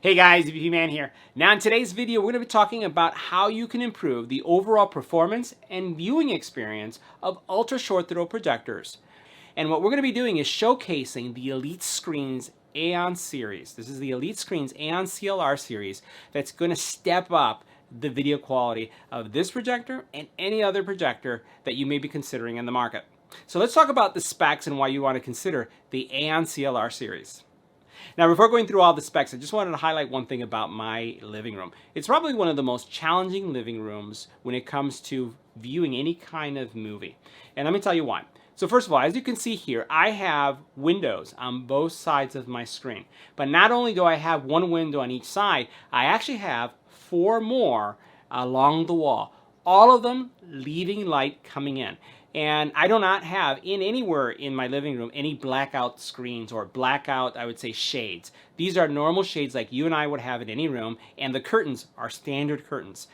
Hey guys, EBPMan here. Now in today's video, we're going to be talking about how you can improve the overall performance and viewing experience of ultra short throw projectors. And what we're going to be doing is showcasing the 𝚘𝚑𝚎 Aeon series. This is the 𝚘𝚑𝚎 Aeon CLR series that's going to step up the video quality of this projector and any other projector that you may be considering in the market. So let's talk about the specs and why you want to consider the Aeon CLR series. Now, before going through all the specs, I just wanted to highlight one thing about my living room. It's probably one of the most challenging living rooms when it comes to viewing any kind of movie. And let me tell you why. So first of all, as you can see here, I have windows on both sides of my screen. But not only do I have one window on each side, I actually have 4 more along the wall. All of them leaving light coming in. And I do not have anywhere in my living room any blackout screens or blackout, I would say, shades. These are normal shades like you and I would have in any room, and the curtains are standard curtains.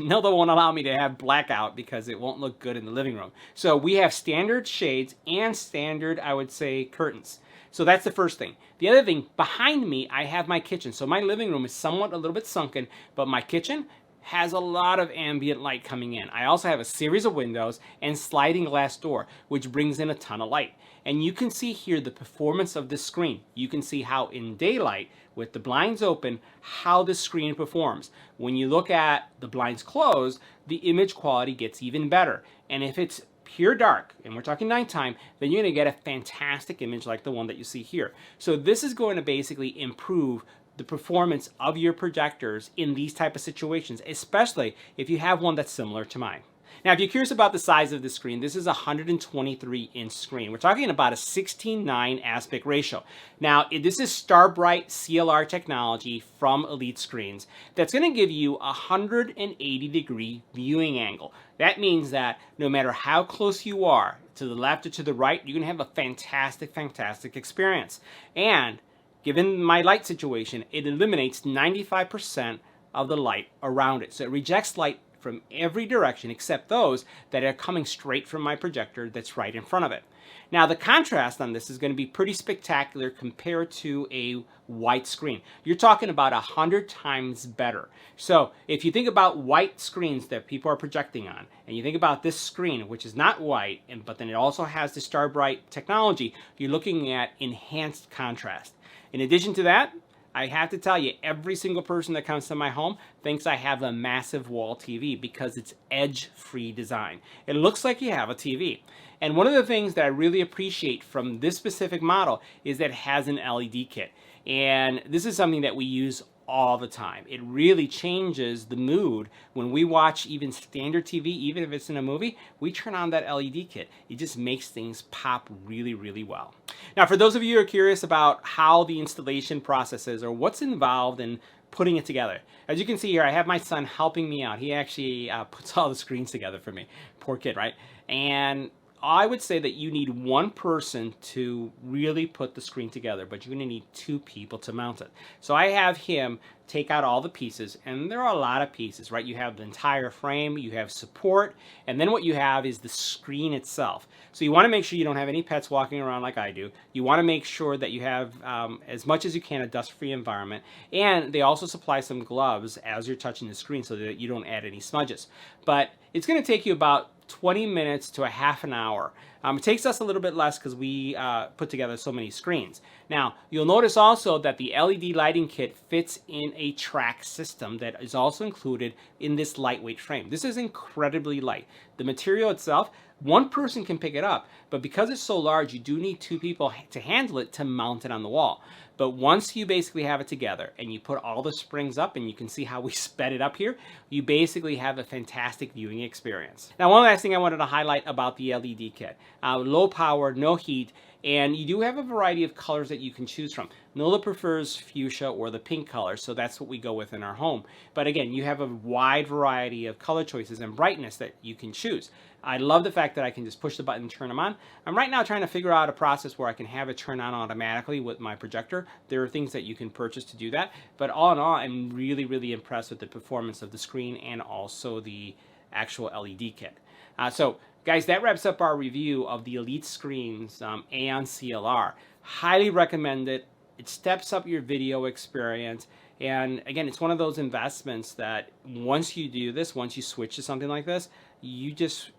No, they won't allow me to have blackout because it won't look good in the living room. So we have standard shades and standard, I would say, curtains. So that's the first thing. The other thing, behind me, I have my kitchen. So my living room is somewhat a little bit sunken, but my kitchen has a lot of ambient light coming in. I also have a series of windows and sliding glass door, which brings in a ton of light. And you can see here the performance of this screen. You can see how in daylight, with the blinds open, how the screen performs. When you look at the blinds closed, the image quality gets even better. And if it's pure dark, and we're talking nighttime, then you're going to get a fantastic image like the one that you see here. So this is going to basically improve the performance of your projectors in these type of situations, especially if you have one that's similar to mine. Now, if you're curious about the size of the screen, this is a 123-inch screen. We're talking about a 16:9 aspect ratio. Now, this is StarBright CLR technology from Elite Screens that's going to give you a 180-degree viewing angle. That means that no matter how close you are, to the left or to the right, you're going to have a fantastic experience. And given my light situation, it eliminates 95% of the light around it. So it rejects light from every direction except those that are coming straight from my projector that's right in front of it. Now, the contrast on this is going to be pretty spectacular compared to a white screen. You're talking about 100 times better. So if you think about white screens that people are projecting on, and you think about this screen, which is not white, but then it also has the StarBright technology, you're looking at enhanced contrast. In addition to that, I have to tell you, every single person that comes to my home thinks I have a massive wall TV because it's edge-free design. It looks like you have a TV. And one of the things that I really appreciate from this specific model is that it has an LED kit. And this is something that we use all the time. It really changes the mood when we watch even standard TV, even if it's in a movie, we turn on that LED kit. It just makes things pop really well. Now, for those of you who are curious about how the installation process is or what's involved in putting it together, as you can see here, I have my son helping me out. He actually puts all the screens together for me. Poor kid, right? And I would say that you need one person to really put the screen together, but you're going to need 2 people to mount it. So I have him take out all the pieces, and there are a lot of pieces, right? You have the entire frame, you have support, and then what you have is the screen itself. So you want to make sure you don't have any pets walking around like I do. You want to make sure that you have, as much as you can, a dust-free environment, and they also supply some gloves as you're touching the screen so that you don't add any smudges. But it's going to take you about 20 minutes to a half an hour. It takes us a little bit less because we put together so many screens. Now, you'll notice also that the LED lighting kit fits in a track system that is also included in this lightweight frame. This is incredibly light. The material itself, one person can pick it up, but because it's so large, you do need 2 people to handle it to mount it on the wall. But once you basically have it together and you put all the springs up, and you can see how we sped it up here, you basically have a fantastic viewing experience. Now, one last thing I wanted to highlight about the LED kit. Low power, no heat, and you do have a variety of colors that you can choose from. Nola prefers fuchsia or the pink color, so that's what we go with in our home. But again, you have a wide variety of color choices and brightness that you can choose. I love the fact that I can just push the button and turn them on. I'm right now trying to figure out a process where I can have it turn on automatically with my projector. There are things that you can purchase to do that. But all in all, I'm really impressed with the performance of the screen and also the actual LED kit. So guys, that wraps up our review of the Elite Screens Aeon CLR. Highly recommend it. It steps up your video experience. And again, it's one of those investments that once you do this, once you switch to something like this, you just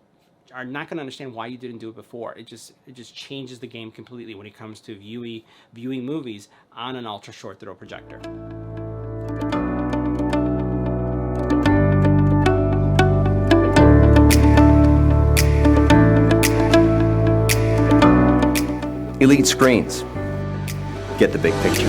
are not going to understand why you didn't do it before. It just changes the game completely when it comes to viewing movies on an ultra short throw projector. Elite screens. Get the big picture.